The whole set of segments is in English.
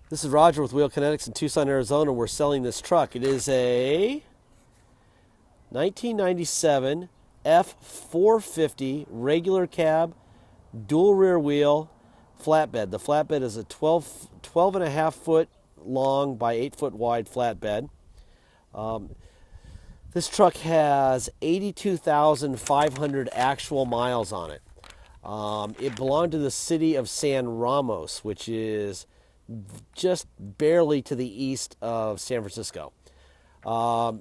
This is Roger with Wheel Kinetics in Tucson, Arizona. We're selling this truck. It is a 1997 F450 regular cab, dual rear wheel flatbed. The flatbed is a 12 and a half foot long by 8 foot wide flatbed. This truck has 82,500 actual miles on it. It belonged to the city of San Ramos, which is just barely to the east of San Francisco. I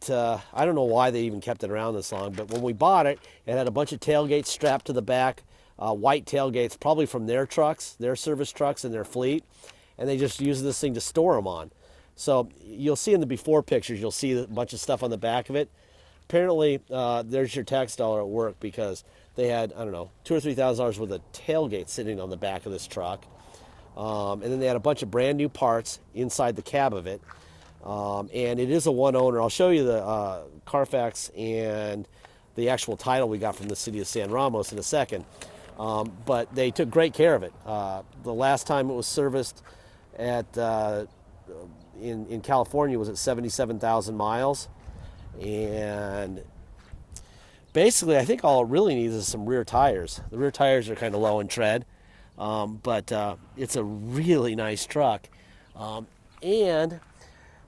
don't know why they even kept it around this long, but when we bought it, it had a bunch of tailgates strapped to the back, white tailgates, probably from their trucks, their service trucks and their fleet, and they just used this thing to store them on. So you'll see in the before pictures, you'll see a bunch of stuff on the back of it. Apparently, there's your tax dollar at work because they had, I don't know, $2,000 or $3,000 worth of tailgate sitting on the back of this truck. And then they had a bunch of brand new parts inside the cab of it. And it is a one owner. I'll show you the Carfax and the actual title we got from the city of San Ramos in a second. But they took great care of it. The last time it was serviced at in California was at 77,000 miles. And basically, I think all it really needs is some rear tires. The rear tires are kind of low in tread. But it's a really nice truck. And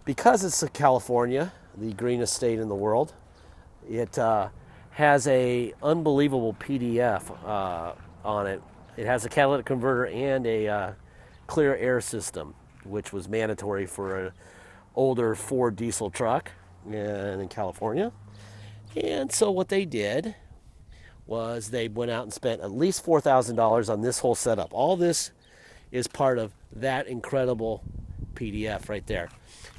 because it's California, the greenest state in the world, it has a unbelievable PDF on it. It has a catalytic converter and a clear air system, which was mandatory for an older Ford diesel truck in California. And so what they did was they went out and spent at least $4,000 on this whole setup. All this is part of that incredible PDF right there.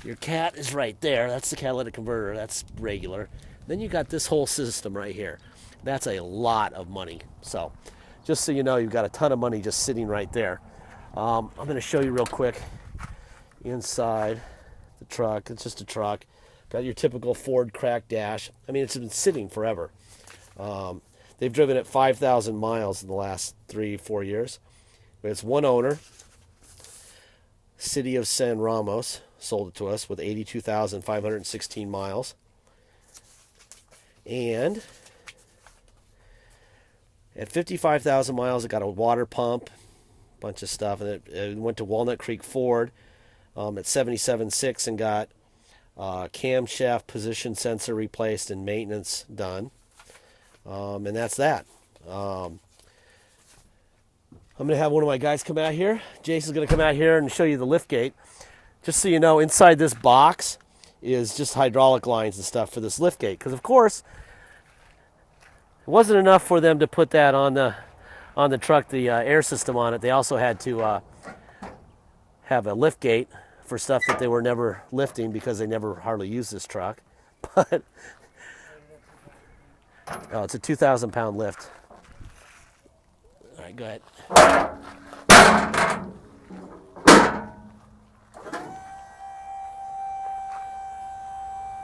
Your cat is right there. That's the catalytic converter. That's regular. Then you got this whole system right here. That's a lot of money. So just so you know, you've got a ton of money just sitting right there. I'm going to show you real quick inside the truck. It's just a truck. Got your typical Ford cracked dash. I mean, it's been sitting forever. They've driven it 5,000 miles in the last 3-4 years. It's one owner. City of San Ramos sold it to us with 82,516 miles. And at 55,000 miles, it got a water pump, bunch of stuff. And it went to Walnut Creek Ford at 77.6 and got camshaft position sensor replaced and maintenance done. And that's that. I'm going to have one of my guys come out here. Jason's going to come out here and show you the lift gate. Just so you know, inside this box is just hydraulic lines and stuff for this lift gate. Because, of course, it wasn't enough for them to put that on the truck, the air system on it. They also had to have a lift gate for stuff that they were never lifting because they never hardly used this truck. But oh, it's a 2,000-pound lift. All right, go ahead.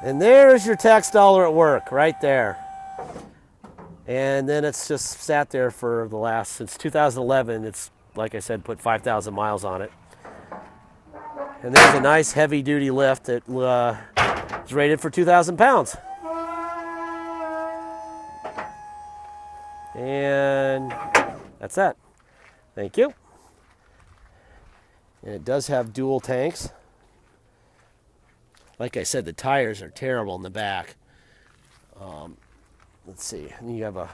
And there's your tax dollar at work, right there. And then it's just sat there for the last, since 2011, it's, like I said, put 5,000 miles on it. And there's a nice heavy-duty lift that is rated for 2,000 pounds. And that's that. Thank you. And it does have dual tanks. Like I said, the tires are terrible in the back. Let's see. And you have a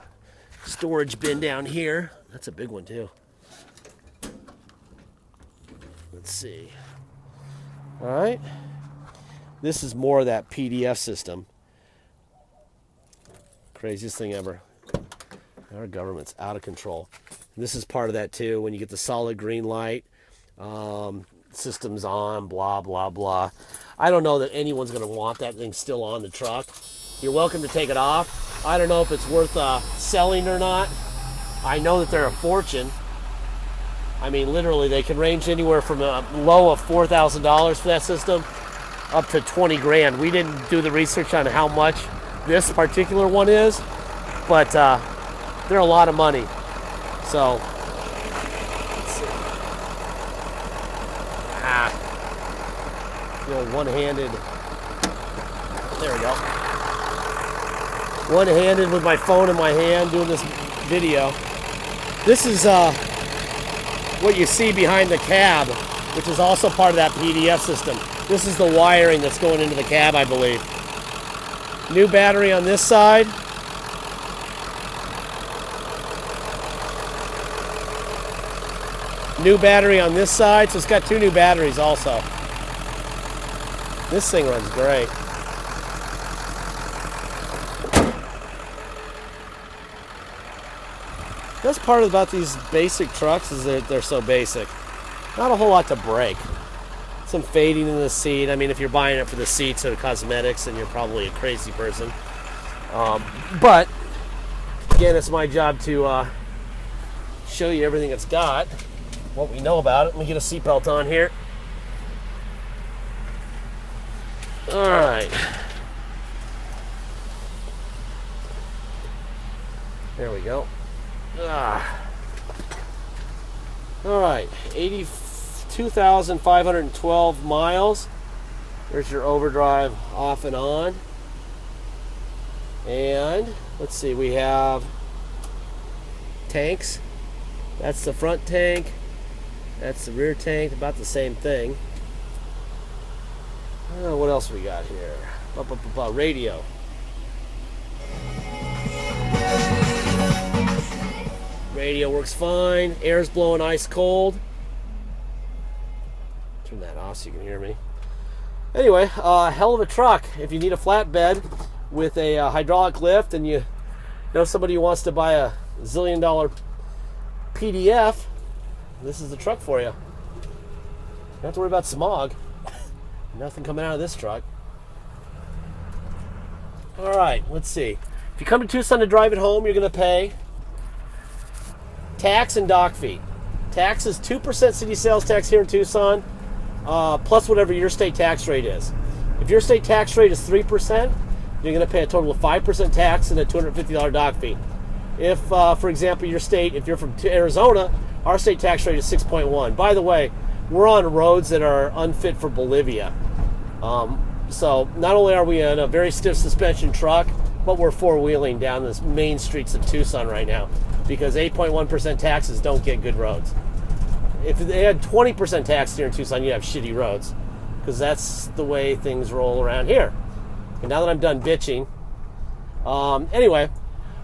storage bin down here. That's a big one too. Let's see. All right. This is more of that PDF system. Craziest thing ever. Our government's out of control. And this is part of that too. When you get the solid green light, system's on, blah, blah, blah. I don't know that anyone's going to want that thing still on the truck. You're welcome to take it off. I don't know if it's worth selling or not. I know that they're a fortune. I mean, literally, they can range anywhere from a low of $4,000 for that system up to 20 grand. We didn't do the research on how much this particular one is, but they're a lot of money. So, let's see. you know, one-handed. There we go. One-handed with my phone in my hand doing this video. This is what you see behind the cab, which is also part of that PDF system. This is the wiring that's going into the cab, I believe. New battery on this side. New battery on this side, so it's got 2 new batteries also. This thing runs great. The best part about these basic trucks is that they're so basic. Not a whole lot to break. Some fading in the seat. I mean, if you're buying it for the seats or cosmetics, then you're probably a crazy person. But, again, it's my job to show you everything it's got, what we know about it. Let me get a seatbelt on here. All right. There we go. All right, 82,512 miles. There's your overdrive off and on. And let's see, we have tanks. That's the front tank. That's the rear tank, about the same thing. What else we got here? Radio. Radio works fine. Air's blowing ice cold. Turn that off so you can hear me. Anyway, hell of a truck. If you need a flatbed with a hydraulic lift and you know somebody who wants to buy a $1 zillion PDF, this is the truck for you. You don't have to worry about smog. Nothing coming out of this truck. All right, let's see. If you come to Tucson to drive it home, you're going to pay tax and dock fee. Tax is 2% city sales tax here in Tucson, plus whatever your state tax rate is. If your state tax rate is 3%, you're going to pay a total of 5% tax and a $250 dock fee. If, for example, your state, if you're from Arizona, our state tax rate is 6.1. By the way, we're on roads that are unfit for Bolivia. So not only are we in a very stiff suspension truck, but we're four-wheeling down the main streets of Tucson right now because 8.1% taxes don't get good roads. If they had 20% tax here in Tucson, you'd have shitty roads because that's the way things roll around here. And now that I'm done bitching, anyway,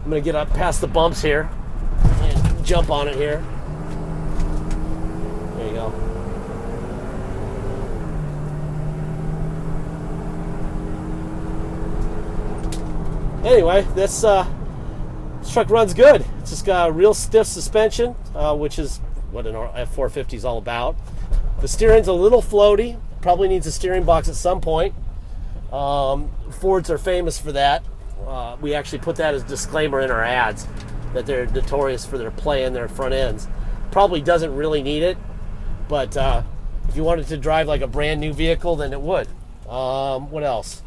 I'm going to get up past the bumps here and jump on it here. There you go. Anyway, this truck runs good. It's just got a real stiff suspension, which is what an F450 is all about. The steering's a little floaty. Probably needs a steering box at some point. Fords are famous for that. We actually put that as a disclaimer in our ads, that they're notorious for their play in their front ends. Probably doesn't really need it, but if you wanted to drive like a brand new vehicle, then it would. What else?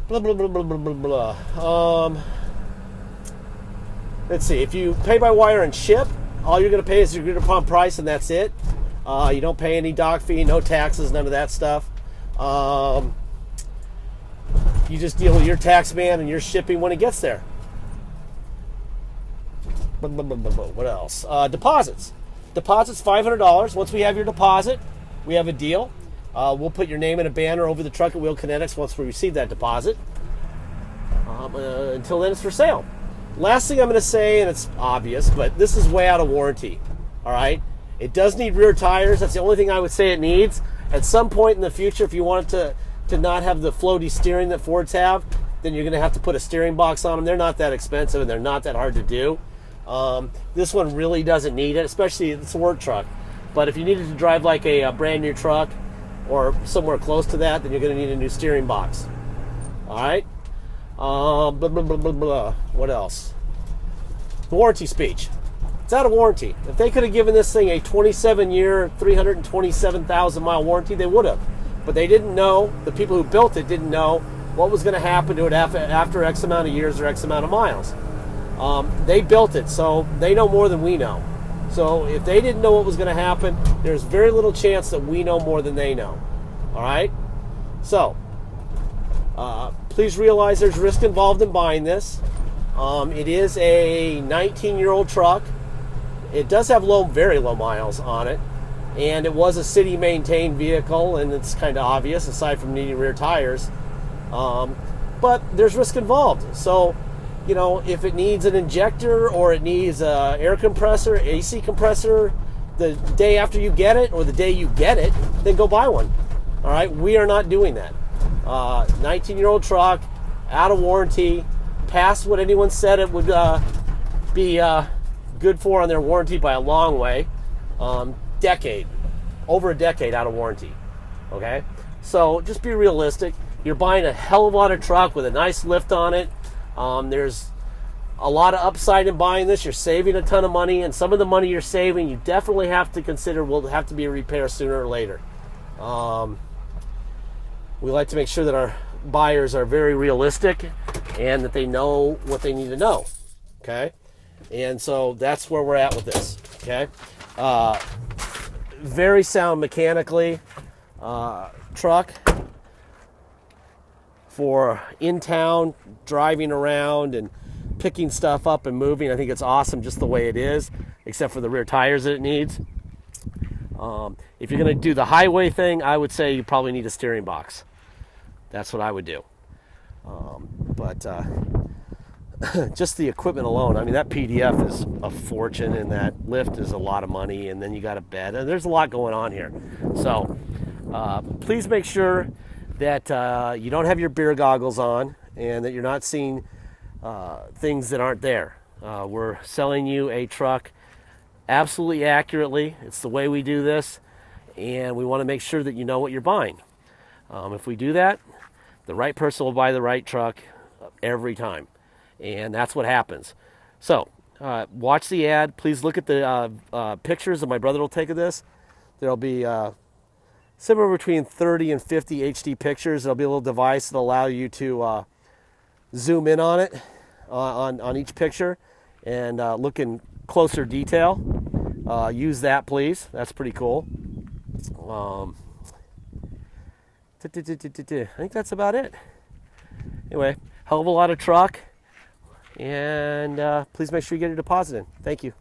Blah, blah, blah, blah, blah, blah, blah. Let's see. If you pay by wire and ship, all you're going to pay is your agreed upon price, and that's it. You don't pay any dock fee, no taxes, none of that stuff. You just deal with your tax man and your shipping when it gets there. What else? Deposits. Deposit's $500. Once we have your deposit, we have a deal. We'll put your name in a banner over the truck at Wheel Kinetics once we receive that deposit. Until then, it's for sale. Last thing I'm going to say, and it's obvious, but this is way out of warranty. All right? It does need rear tires. That's the only thing I would say it needs. At some point in the future, if you want it to not have the floaty steering that Fords have, then you're going to have to put a steering box on them. They're not that expensive, and they're not that hard to do. This one really doesn't need it, especially it's a work truck. But if you needed to drive like a brand new truck or somewhere close to that, then you're going to need a new steering box. All right? Blah, blah, blah, blah, blah. What else? Warranty speech. It's out of warranty. If they could have given this thing a 27-year, 327,000-mile warranty, they would have. But they didn't know, the people who built it didn't know what was going to happen to it after X amount of years or X amount of miles. They built it, so they know more than we know. So if they didn't know what was going to happen, there's very little chance that we know more than they know. All right? So, please realize there's risk involved in buying this. It is a 19-year-old truck. It does have very low miles on it. And it was a city-maintained vehicle, and it's kind of obvious, aside from needing rear tires. But there's risk involved. So, you know, if it needs an injector or it needs an air compressor, AC compressor, the day after you get it or the day you get it, then go buy one. All right? We are not doing that. 19-year-old truck, out of warranty, past what anyone said it would be good for on their warranty by a long way. Over a decade out of warranty. Okay? So just be realistic. You're buying a hell of a lot of truck with a nice lift on it. There's a lot of upside in buying this. You're saving a ton of money, and some of the money you're saving, you definitely have to consider will have to be a repair sooner or later. We like to make sure that our buyers are very realistic and that they know what they need to know. Okay? And so that's where we're at with this. Okay? Very sound mechanically truck for in town, driving around and picking stuff up and moving. I think it's awesome just the way it is, except for the rear tires that it needs. If you're going to do the highway thing, I would say you probably need a steering box. That's what I would do. But just the equipment alone, I mean, that PDF is a fortune, and that lift is a lot of money, and then you got a bed, and there's a lot going on here. So please make sure that you don't have your beer goggles on and that you're not seeing things that aren't there. We're selling you a truck absolutely accurately. It's the way we do this, and we want to make sure that you know what you're buying. If we do that, the right person will buy the right truck every time, and that's what happens. So watch the ad. Please look at the pictures that my brother will take of this. There'll be somewhere between 30 and 50 HD pictures. There'll be a little device that'll allow you to zoom in on it, on each picture, and look in closer detail. Use that, please. That's pretty cool. I think that's about it. Anyway, hell of a lot of truck, and please make sure you get your deposit in. Thank you.